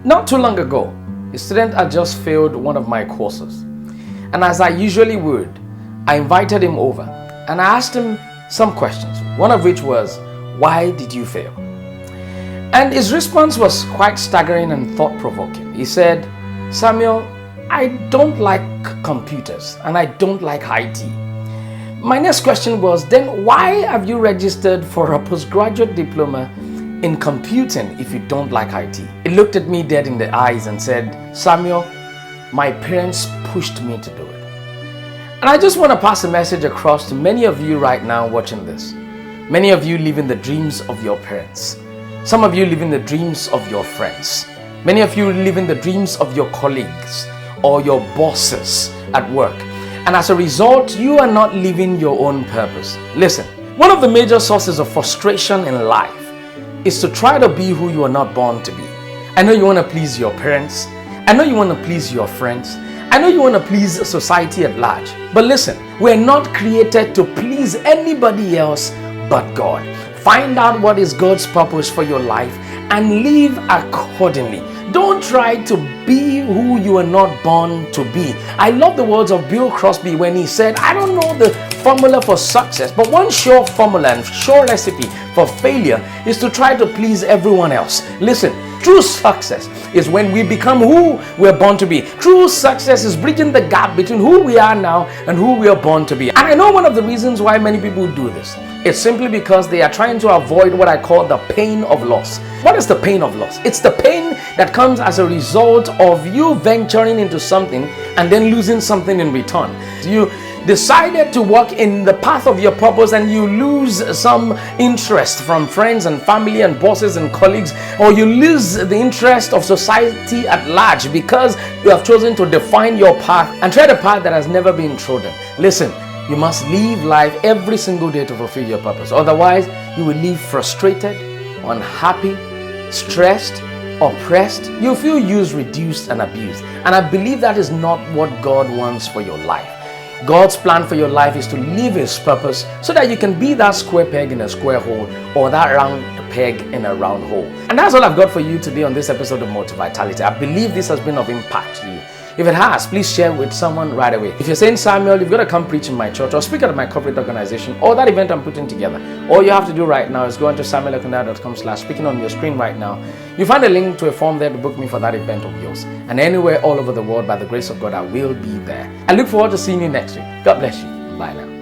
Not too long ago, a student had just failed one of my courses. And as I usually would, I invited him over and I asked him some questions, one of which was, why did you fail? And his response was quite staggering and thought-provoking. He said, Samuel, I don't like computers and I don't like IT. My next question was, then why have you registered for a postgraduate diploma in computing if you don't like IT? He looked at me dead in the eyes and said, Samuel, my parents pushed me to do it. And I just want to pass a message across to many of you right now watching this. Many of you live in the dreams of your parents. Some of you live in the dreams of your friends. Many of you live in the dreams of your colleagues or your bosses at work. And as a result, you are not living your own purpose. Listen, one of the major sources of frustration in life is to try to be who you are not born to be. I know you want to please your parents. I know you want to please your friends. I know you want to please society at large. But listen, we're not created to please anybody else but God. Find out what is God's purpose for your life and live accordingly. Don't try to be who you are not born to be. I love the words of Bill Crosby when he said, I don't know the formula for success, but one sure formula and sure recipe for failure is to try to please everyone else. Listen, true success is when we become who we're born to be. True success is bridging the gap between who we are now and who we are born to be. And I know one of the reasons why many people do this. It's simply because they are trying to avoid what I call the pain of loss. What is the pain of loss? It's the pain that comes as a result of you venturing into something and then losing something in return. You decided to walk in the path of your purpose and you lose some interest from friends and family and bosses and colleagues, or you lose the interest of society at large because you have chosen to define your path and tread a path that has never been trodden. Listen, you must live life every single day to fulfill your purpose. Otherwise, you will live frustrated, unhappy, stressed, oppressed. You'll feel used, reduced, and abused. And I believe that is not what God wants for your life. God's plan for your life is to live His purpose so that you can be that square peg in a square hole or that round peg in a round hole. And that's all I've got for you today on this episode of Motivitality. I believe this has been of impact to you. If it has, please share with someone right away. If you're saying, Samuel, you've got to come preach in my church or speak at my corporate organization or that event I'm putting together, all you have to do right now is go into samuelekundayo.com/speaking on your screen right now. You find a link to a form there to book me for that event of yours. And anywhere all over the world, by the grace of God, I will be there. I look forward to seeing you next week. God bless you. Bye now.